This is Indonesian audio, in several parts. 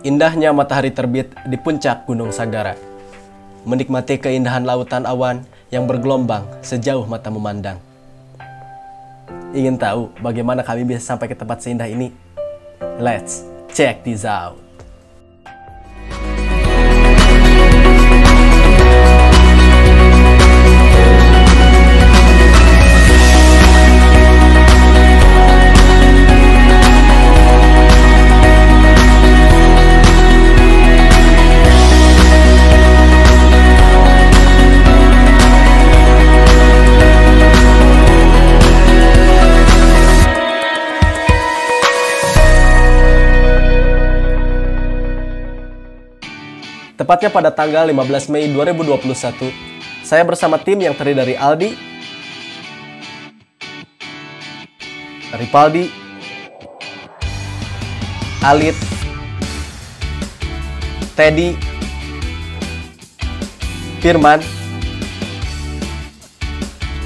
Indahnya matahari terbit di puncak Gunung Sagara. Menikmati keindahan lautan awan yang bergelombang sejauh mata memandang. Ingin tahu bagaimana kami bisa sampai ke tempat seindah ini? Let's check this out. Tepatnya pada tanggal 15 Mei 2021, saya bersama tim yang terdiri dari Aldi, Ripaldi, Alit, Teddy, Firman,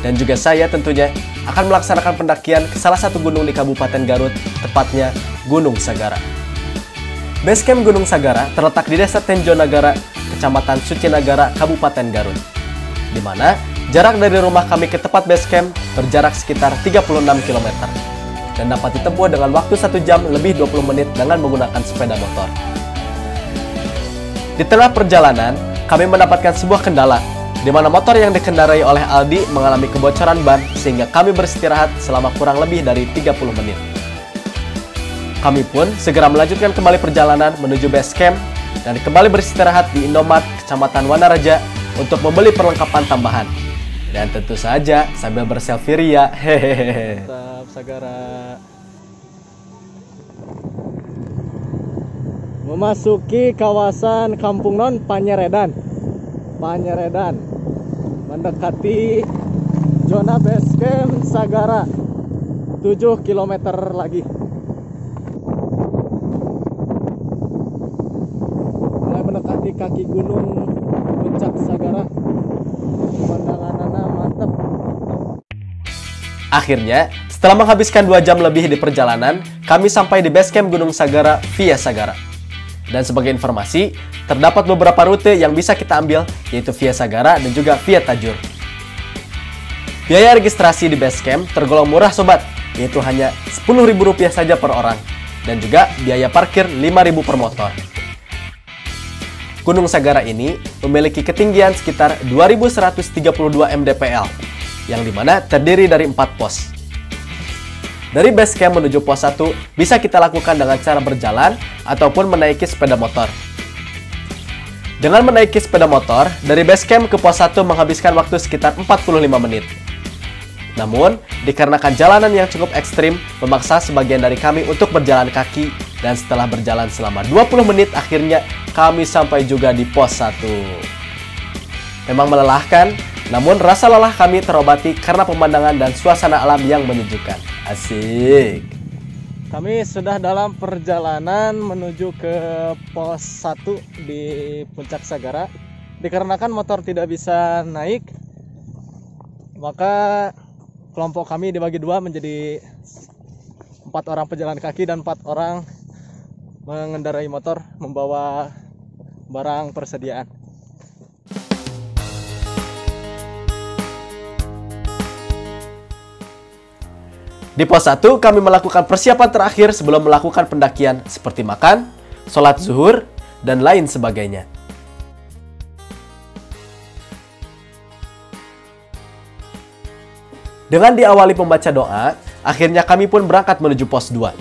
dan juga saya tentunya akan melaksanakan pendakian ke salah satu gunung di Kabupaten Garut, tepatnya Gunung Sagara. Basecamp Gunung Sagara terletak di Desa Tenjonagara, Kecamatan Sucinagara, Kabupaten Garut, di mana jarak dari rumah kami ke tempat basecamp berjarak sekitar 36 km dan dapat ditempuh dengan waktu 1 jam lebih 20 menit dengan menggunakan sepeda motor. Di tengah perjalanan, kami mendapatkan sebuah kendala, di mana motor yang dikendarai oleh Aldi mengalami kebocoran ban sehingga kami beristirahat selama kurang lebih dari 30 menit. Kami pun segera melanjutkan kembali perjalanan menuju base camp dan kembali beristirahat di Indomaret, Kecamatan Wanaraja untuk membeli perlengkapan tambahan. Dan tentu saja sambil berselfie ria. Hehehe. Mantap, Sagara. Memasuki kawasan Kampung Non Panyeredan. Mendekati zona base camp Sagara. 7 km lagi. Mendekati kaki gunung puncak Sagara. Pemandangannya mantap. Akhirnya, setelah menghabiskan 2 jam lebih di perjalanan, kami sampai di basecamp Gunung Sagara via Sagara. Dan sebagai informasi, terdapat beberapa rute yang bisa kita ambil, yaitu via Sagara dan juga via Tajur. Biaya registrasi di basecamp tergolong murah sobat, yaitu hanya Rp10.000 saja per orang. Dan juga biaya parkir Rp5.000 per motor. Gunung Sagara ini memiliki ketinggian sekitar 2132 mdpl, yang dimana terdiri dari 4 pos. Dari base camp menuju pos 1 bisa kita lakukan dengan cara berjalan ataupun menaiki sepeda motor. Dengan menaiki sepeda motor, dari base camp ke pos 1 menghabiskan waktu sekitar 45 menit. Namun, dikarenakan jalanan yang cukup ekstrim, memaksa sebagian dari kami untuk berjalan kaki, dan setelah berjalan selama 20 menit, akhirnya kami sampai juga di pos 1. Memang melelahkan, namun rasa lelah kami terobati karena pemandangan dan suasana alam yang menyejukkan. Asik! Kami sudah dalam perjalanan menuju ke pos 1 di Puncak Sagara. Dikarenakan motor tidak bisa naik, maka kelompok kami dibagi 2 menjadi 4 orang pejalan kaki dan 4 orang mengendarai motor membawa barang persediaan. Di pos 1 kami melakukan persiapan terakhir sebelum melakukan pendakian seperti makan, sholat zuhur, dan lain sebagainya. Dengan diawali pembaca doa, akhirnya kami pun berangkat menuju pos 2.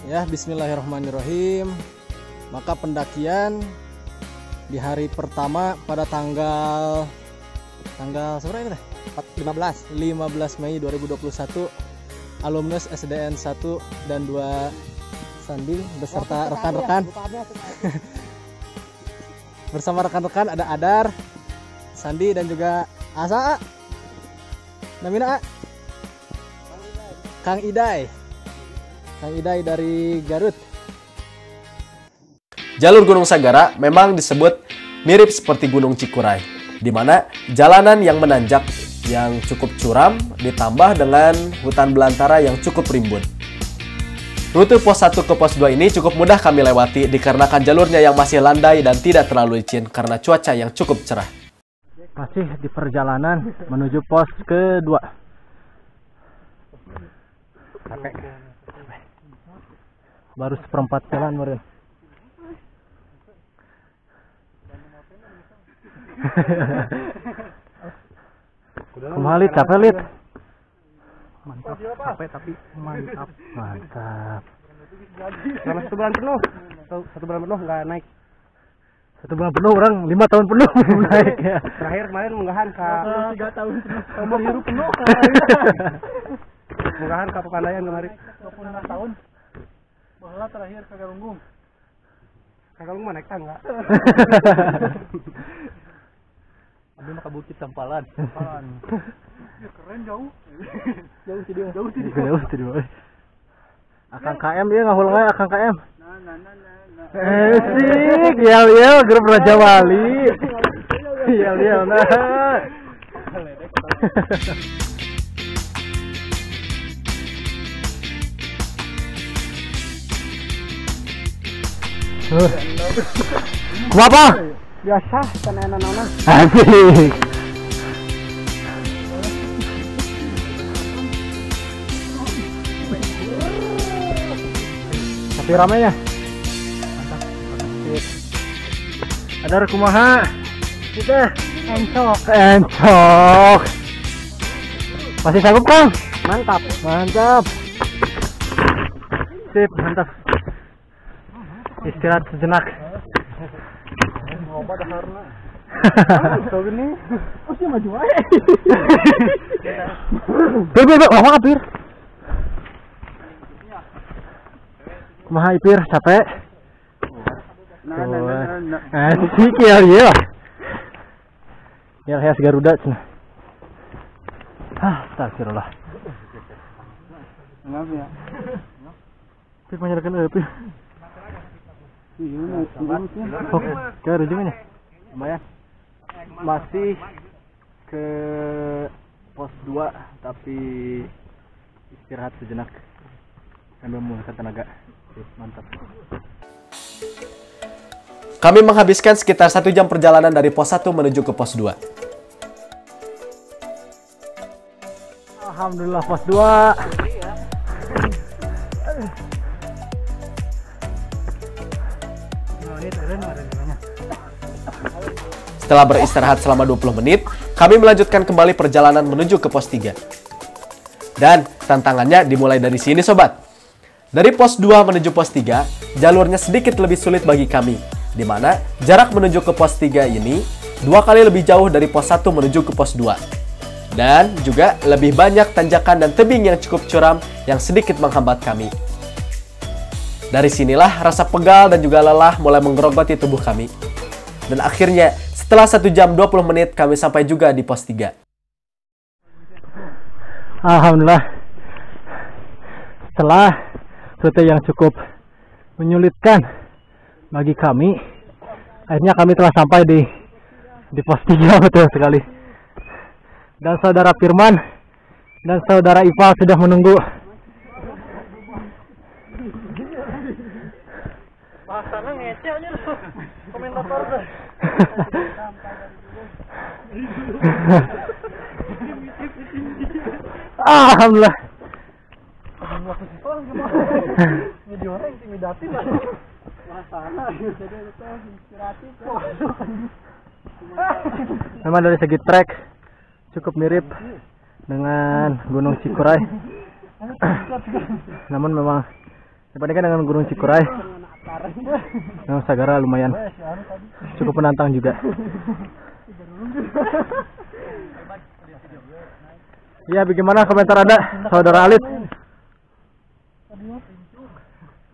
Ya, bismillahirrahmanirrahim. Maka pendakian di hari pertama pada tanggal seberapa ini? 15 Mei 2021, alumnus SDN 1 dan 2 Sandi beserta rekan-rekan. Bersama rekan-rekan ada Adar, Sandi dan juga Asa. Namina Kang Idai dari Garut. Jalur Gunung Sagara memang disebut mirip seperti Gunung Cikuray, di mana jalanan yang menanjak yang cukup curam ditambah dengan hutan belantara yang cukup rimbun. Rute pos 1 ke pos 2 ini cukup mudah kami lewati dikarenakan jalurnya yang masih landai dan tidak terlalu licin karena cuaca yang cukup cerah. Masih di perjalanan menuju pos kedua. Capek. Baru seperempat jalan, Meren. Kumaha Lid, capek Lid? Mantap, capek tapi mantap. Mantap. Selama 1 bulan penuh, 1 bulan penuh nggak naik. 1 bulan penuh, orang 5 tahun penuh naik ya. Terakhir kemarin munggahan ke 3 tahun penuh. biru penuh. Munggahan ke Pepandayan kemarin. 26 tahun. Bahala terakhir ke Galunggung. Kalau mah naik tangga. Abi mah ke Bukit Sampalan. Keren jauh. Jauh sih dia. Akang KM dia ngahul we Akang KM. Sik, yel grup Raja Wali. Yel nah. Kenapa? Biasa tanah-tanah. Asik. Tapi ramenya. Mantap. Ada kumaha? Kita encok. Masih sanggup, Kang? Mantap. Sip, mantap. Istirahat sejenak. Ngoba daharna. Tuh gini. Oh sih maju aja. Tuh, lama Ipir. Kumaha Ipir, capek? Asik ya. Ya hayas Garuda cenah. Astagfirullah. Ngap ya. Pir manyerkeun Ipir. Oke, rujungnya. Lumayan. Masih ke pos 2 tapi istirahat sejenak sambil memulihkan tenaga. Mantap. Kami menghabiskan sekitar 1 jam perjalanan dari pos 1 menuju ke pos 2. Alhamdulillah pos 2. Setelah beristirahat selama 20 menit, kami melanjutkan kembali perjalanan menuju ke pos 3. Dan tantangannya dimulai dari sini sobat. Dari pos 2 menuju pos 3, jalurnya sedikit lebih sulit bagi kami, di mana jarak menuju ke pos 3 ini 2 kali lebih jauh dari pos 1 menuju ke pos 2. Dan juga lebih banyak tanjakan dan tebing yang cukup curam yang sedikit menghambat kami. Dari sinilah rasa pegal dan juga lelah mulai menggerogoti tubuh kami. Dan akhirnya, setelah 1 jam 20 menit, kami sampai juga di pos 3. Alhamdulillah. Setelah rute yang cukup menyulitkan bagi kami, akhirnya kami telah sampai di pos 3, betul sekali. Dan saudara Firman dan saudara Ival sudah menunggu. Bahasana ngece aja lu. Komentator. Alhamdulillah. Video orang intimidatif lah. Bahasana jadi itu inspiratif. Memang dari segi trek cukup mirip dengan Gunung Cikuray. Namun memang dibandingkan dengan Gunung Cikuray, Gunung Sagara lumayan cukup menantang juga. Ya, bagaimana komentar Anda, Saudara Alif?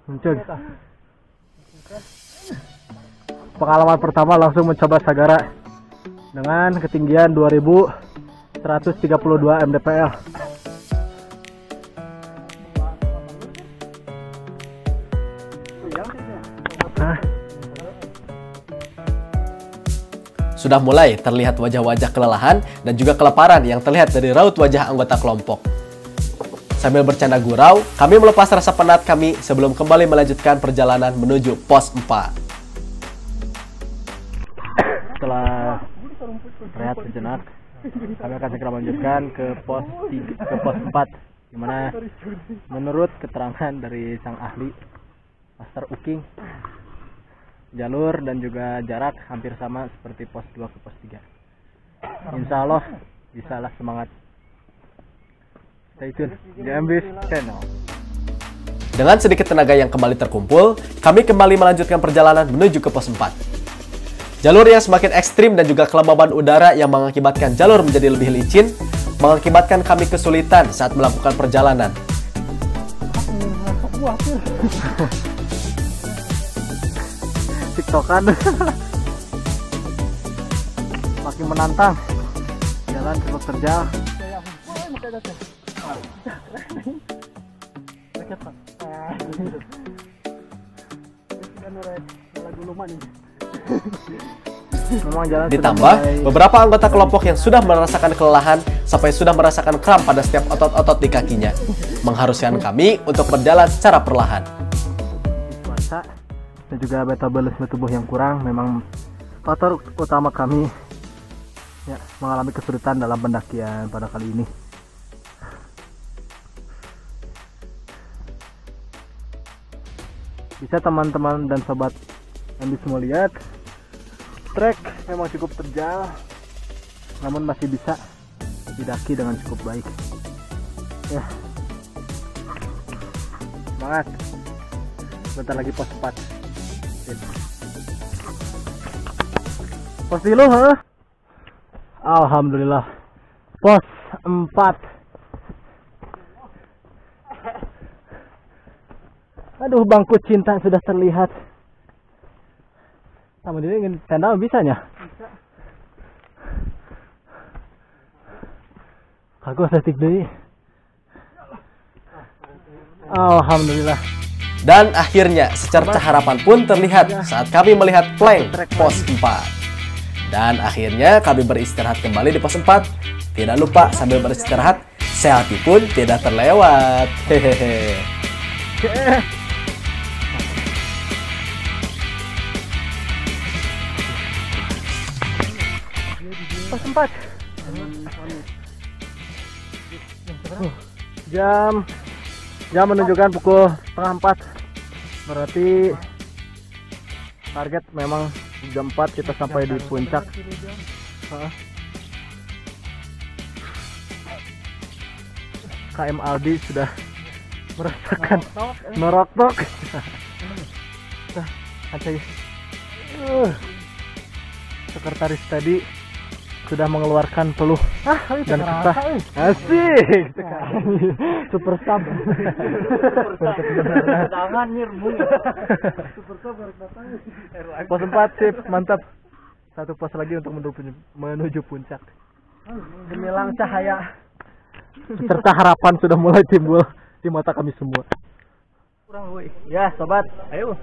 Muncul. Pengalaman pertama langsung mencoba Sagara dengan ketinggian 2132 mdpl. Sudah mulai terlihat wajah-wajah kelelahan dan juga kelaparan yang terlihat dari raut wajah anggota kelompok. Sambil bercanda gurau, kami melepas rasa penat kami sebelum kembali melanjutkan perjalanan menuju pos 4. Setelah rehat sejenak, kami akan segera melanjutkan ke pos 4, di mana menurut keterangan dari sang ahli Master Uking, jalur dan juga jarak hampir sama seperti pos 2 ke pos 3. Insya Allah bisalah, semangat. Stay tune di MBIS Channel. Dengan sedikit tenaga yang kembali terkumpul, kami kembali melanjutkan perjalanan menuju ke pos 4. Jalur yang semakin ekstrim dan juga kelembaban udara yang mengakibatkan jalur menjadi lebih licin, mengakibatkan kami kesulitan saat melakukan perjalanan. TikTokan makin menantang, jalan cukup terjal. Ditambah beberapa anggota kelompok yang sudah merasakan kelelahan sampai sudah merasakan kram pada setiap otot-otot di kakinya, mengharuskan kami untuk berjalan secara perlahan. Puasa dan juga metabolisme tubuh yang kurang memang faktor utama kami mengalami kesulitan dalam pendakian pada kali ini. Bisa teman-teman dan sobat yang semua lihat, trek memang cukup terjal, namun masih bisa didaki dengan cukup baik. Ya, semangat. Bentar lagi pos 4. Pos dulu, Alhamdulillah, pos 4. Aduh, bangku cinta sudah terlihat. Sama dia ingin tenda bisanya. Aku setik deui. Alhamdulillah. Dan akhirnya secercah harapan pun terlihat saat kami melihat plank pos 4. Dan akhirnya kami beristirahat kembali di pos 4. Tidak lupa sambil beristirahat, selfie pun tidak terlewat. Hehehe. Pos 4. Jam menunjukkan pukul setengah 4. Berarti target memang jam 4 kita sampai di puncak. KM Aldi sudah merasakan norok-nok. Sekretaris tadi sudah mengeluarkan peluh dan kesah. Asik sekali. Super sub. Tangan nyerbu. Super sub harus datang. Pos 4 sip, mantap. Satu pos lagi untuk menuju puncak. Gemilang cahaya serta harapan sudah mulai timbul di mata kami semua. Ya sobat, ayo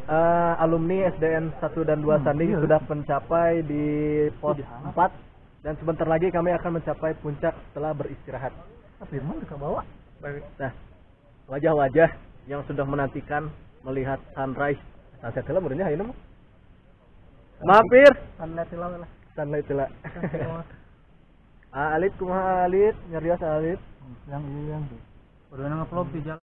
alumni SDN 1 dan 2 Sanding sudah mencapai di pos 4. Dan sebentar lagi kami akan mencapai puncak setelah beristirahat. Firman ke bawah. Nah, wajah-wajah yang sudah menantikan melihat sunrise. Sunset lah menurutnya ini mah. Maafir. Sunlight lah. Alit kumaha Alit, nyarios Alit. Yang udah nge-vlog di jalan.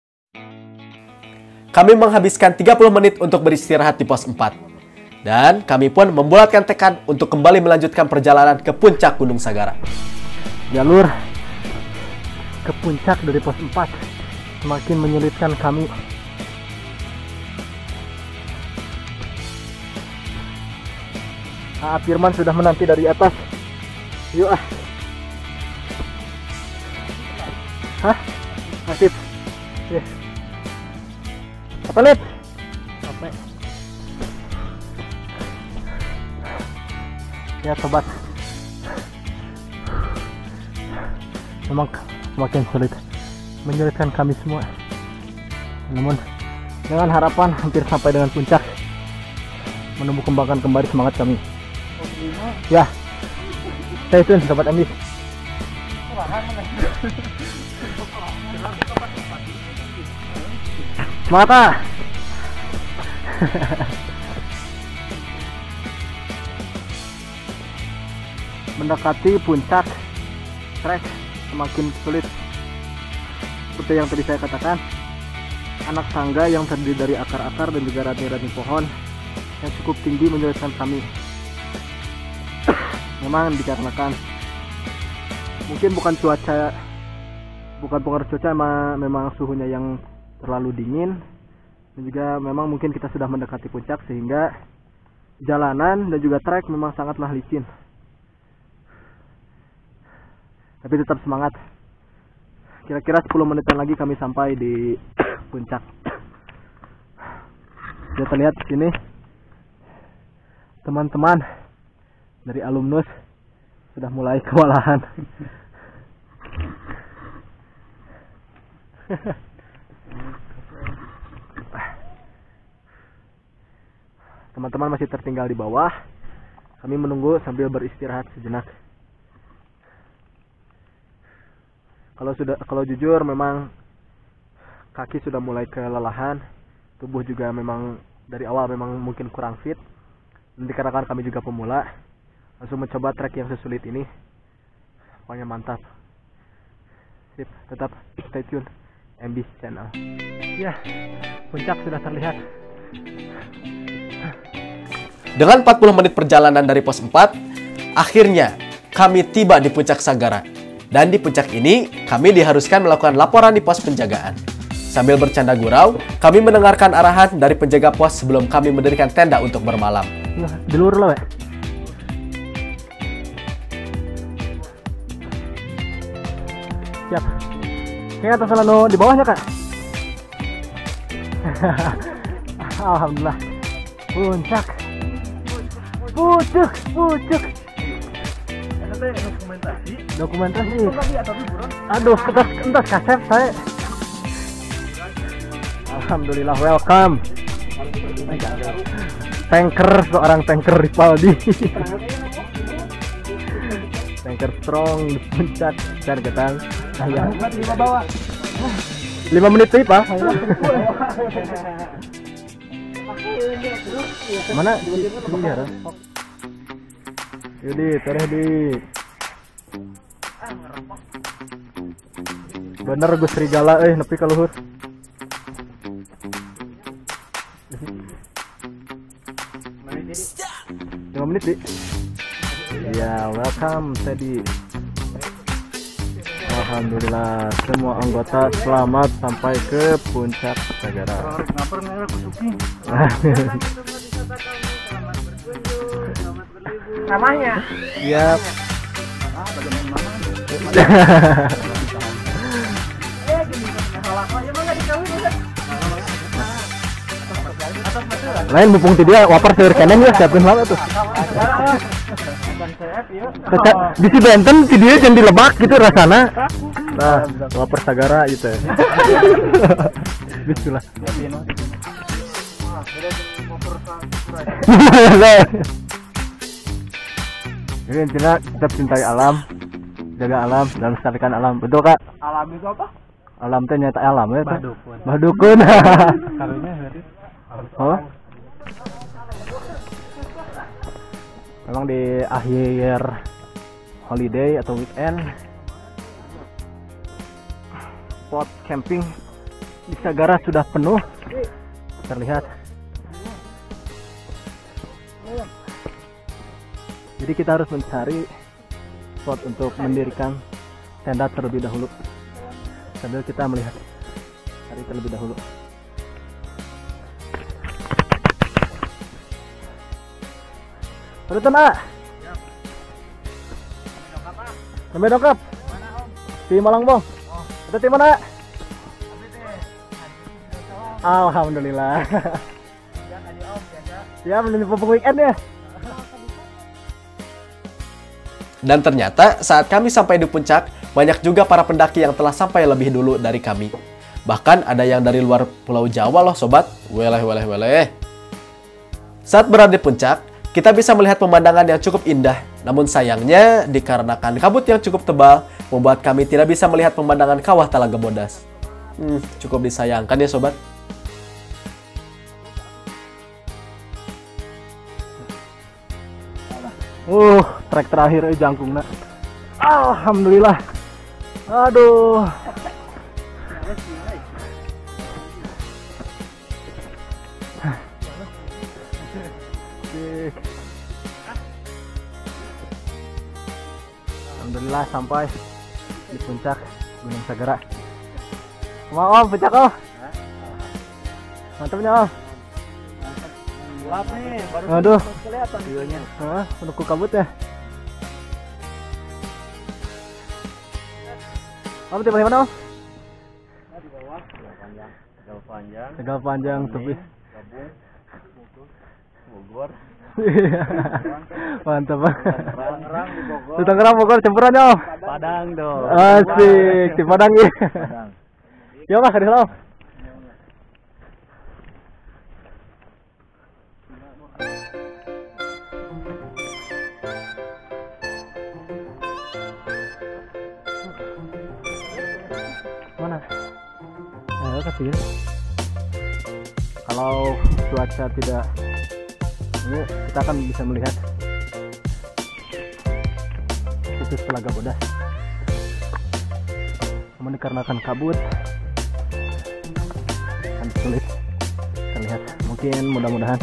Kami menghabiskan 30 menit untuk beristirahat di pos 4. Dan kami pun membulatkan tekad untuk kembali melanjutkan perjalanan ke puncak Gunung Sagara. Jalur ke puncak dari pos 4 semakin menyulitkan kami. Firman sudah menanti dari atas. Yuk ah. Asip. Yes. Apa Lip? Apa? Ya sobat, memang semakin sulit, menyulitkan kami semua. Namun dengan harapan hampir sampai dengan puncak, menumbuh kembangkan kembali semangat kami. Ya, stay tune sobat Ambis. Semangat ah. Mendekati puncak trek semakin sulit. Seperti yang tadi saya katakan, anak tangga yang terdiri dari akar-akar dan juga ranting-ranting pohon yang cukup tinggi menyulitkan kami. Memang dikarenakan mungkin bukan pengaruh cuaca, memang suhunya yang terlalu dingin, dan juga memang mungkin kita sudah mendekati puncak sehingga jalanan dan juga trek memang sangatlah licin. Tapi tetap semangat. Kira-kira 10 menitan lagi kami sampai di puncak. Sudah terlihat di sini teman-teman dari alumnus sudah mulai kewalahan. Teman-teman masih tertinggal di bawah. Kami menunggu sambil beristirahat sejenak. Kalau jujur memang kaki sudah mulai kelelahan, tubuh juga memang dari awal memang mungkin kurang fit. Dan dikarenakan kami juga pemula, langsung mencoba trek yang sesulit ini. Pokoknya mantap. Sip, tetap stay tune MB Channel. Ya, puncak sudah terlihat. Dengan 40 menit perjalanan dari pos 4, akhirnya kami tiba di puncak Sagara. Dan di puncak ini, kami diharuskan melakukan laporan di pos penjagaan. Sambil bercanda gurau, kami mendengarkan arahan dari penjaga pos sebelum kami mendirikan tenda untuk bermalam. Di luar lo, siap. Ini atas selalu di bawahnya, Kak. Alhamdulillah. Puncak. Pucuk. Dokumentasi. Aduh, entas kasep saya. Alhamdulillah, welcome. Tanker, seorang tanker Ripaldi. Tanker strong di puncak dan getang. 5 menit sih, Pak. Mana? Yudi, tereh di. Bener Gus Serigala, nepi ka luhur. 5 menit, Di. Ya, welcome, Teddy. Alhamdulillah, semua anggota selamat sampai ke puncak Sagara. Namanya? Siap. Lain mumpung dia waper seur kenen ya siapkeun heula tuh. Di si benten si dia jangan dilebak gitu rasana. Nah, waper Sagara gitu. Bismillah. Jadi intinya tetap cintai alam, jaga alam, dan lestarikan alam. Betul, Kak? Alam itu apa? Alam teh nyata alam ya, Kak? Dukun. Bah dukun. Karunya berarti. Oh. Memang di akhir holiday atau weekend, spot camping di Sagara sudah penuh terlihat. Jadi kita harus mencari spot untuk mendirikan tenda terlebih dahulu sambil kita melihat hari terlebih dahulu. Udah teman. Sampai dongkap. Di Malangbong. Udah di mana? Alhamdulillah. Ya, belum pupuk weekend ya. Dan ternyata saat kami sampai di puncak, banyak juga para pendaki yang telah sampai lebih dulu dari kami. Bahkan ada yang dari luar Pulau Jawa loh sobat. Weleh. Saat berada di puncak, kita bisa melihat pemandangan yang cukup indah. Namun sayangnya, dikarenakan kabut yang cukup tebal, membuat kami tidak bisa melihat pemandangan kawah Talaga Bodas. Cukup disayangkan ya sobat. Trek terakhir jangkungna. Alhamdulillah. Aduh. Alhamdulillah sampai di puncak Gunung Sagara. Mau Om, puncak Om. Mantapnya Om. Gelap nih, baru Aduh. kelihatan videonya. Menunggu kabut ya. Om, tiba di mana Om? Di bawah, tegal panjang. Tegal panjang tepi. Gabung, Bogor. Mantap. Tangerang di Bogor. Di Tangerang Bogor campuran ya Om. Padang dong. Asik, di Padang ya. Padang. Ya Mas, di Om. Mana? Kasih. Kalau cuaca tidak ini, kita akan bisa melihat situs Talaga Bodas. Namun dikarenakan kabut akan sulit terlihat. Mungkin mudah-mudahan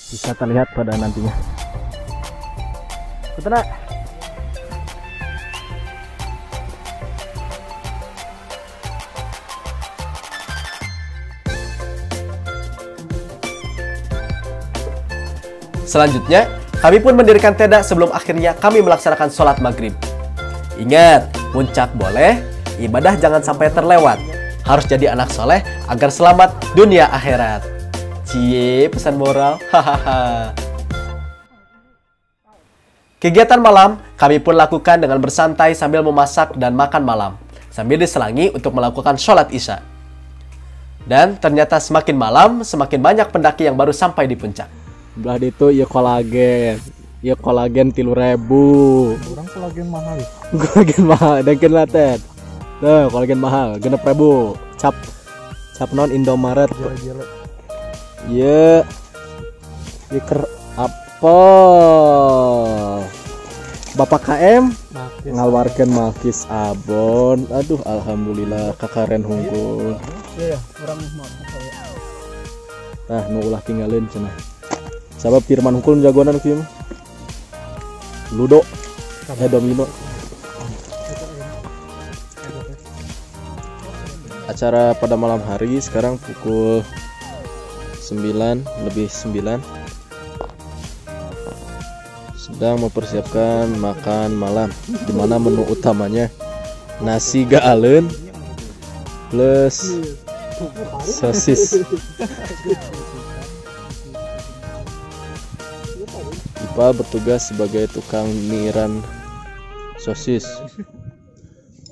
bisa terlihat pada nantinya. Betul nak? Selanjutnya, kami pun mendirikan tenda sebelum akhirnya kami melaksanakan sholat maghrib. Ingat, puncak boleh, ibadah jangan sampai terlewat. Harus jadi anak soleh agar selamat dunia akhirat. Cie, pesan moral. Hahaha. Kegiatan malam kami pun lakukan dengan bersantai sambil memasak dan makan malam, sambil diselangi untuk melakukan sholat isya. Dan ternyata semakin malam, semakin banyak pendaki yang baru sampai di puncak. Belah itu ya kolagen 3.000. Orang kolagen mahal. Kolagen mahal dan laten. Tuh, kolagen mahal 6.000. Cap non Indomaret. Iya. Iker apa? Bapak KM ngaluarkeun malkis abon. Aduh, alhamdulillah kakaren hunggul. Iya, orang mau. Nah, nu ulah tinggalin cenah. Sabab Firman hukum jagoan film Ludo domino. Acara pada malam hari sekarang pukul 9:09 sedang mempersiapkan makan malam, di mana menu utamanya nasi gaalen plus sosis. Ipa bertugas sebagai tukang miran sosis,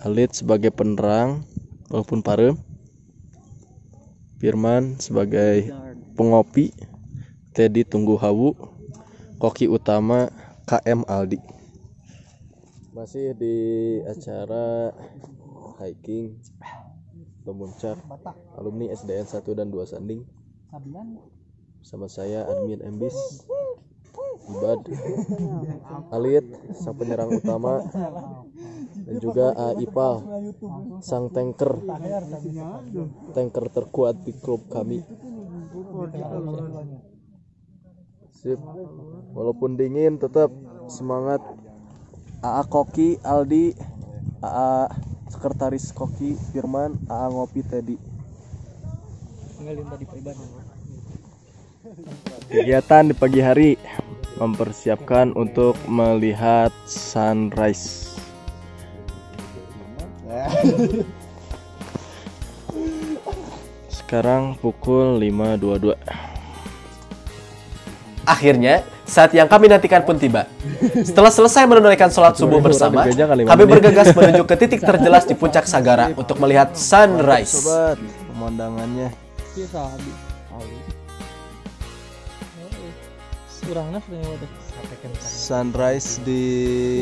Alit sebagai penerang walaupun parem, Firman sebagai pengopi, Teddy tunggu hawu, koki utama KM Aldi. Masih di acara hiking pemuncak alumni SDN 1 dan 2 Sanding. Bersama saya admin Embis, Ibad, Alit sang penyerang utama, dan juga Ipal sang tanker terkuat di klub kami. Sip. Walaupun dingin tetap semangat. AA Koki Aldi, AA sekretaris Koki Firman, AA ngopi Teddy. Kegiatan di pagi hari mempersiapkan untuk melihat sunrise. Sekarang pukul 5.22. Akhirnya, saat yang kami nantikan pun tiba. Setelah selesai menunaikan sholat subuh bersama, kami bergegas menuju ke titik terjelas di puncak Sagara untuk melihat sunrise. Sobat, pemandangannya. Kurangnya Sunrise di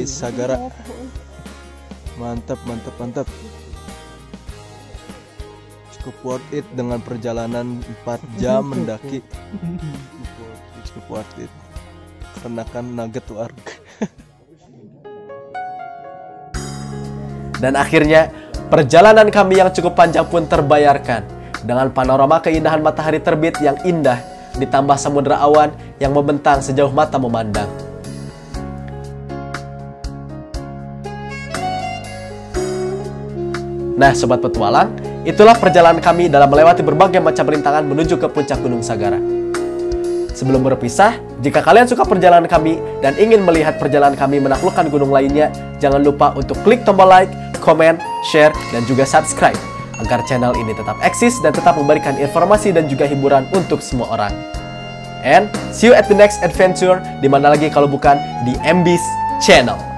Sagara. Mantap, mantap, mantap. Cukup worth it dengan perjalanan 4 jam mendaki. Cukup worth it. Karena kan nugget warg. Dan akhirnya perjalanan kami yang cukup panjang pun terbayarkan dengan panorama keindahan matahari terbit yang indah ditambah samudera awan yang membentang sejauh mata memandang. Nah, Sobat Petualang, itulah perjalanan kami dalam melewati berbagai macam rintangan menuju ke puncak Gunung Sagara. Sebelum berpisah, jika kalian suka perjalanan kami dan ingin melihat perjalanan kami menaklukkan gunung lainnya, jangan lupa untuk klik tombol like, komen, share, dan juga subscribe agar channel ini tetap eksis dan tetap memberikan informasi dan juga hiburan untuk semua orang. And see you at the next adventure, di mana lagi kalau bukan di MB's Channel.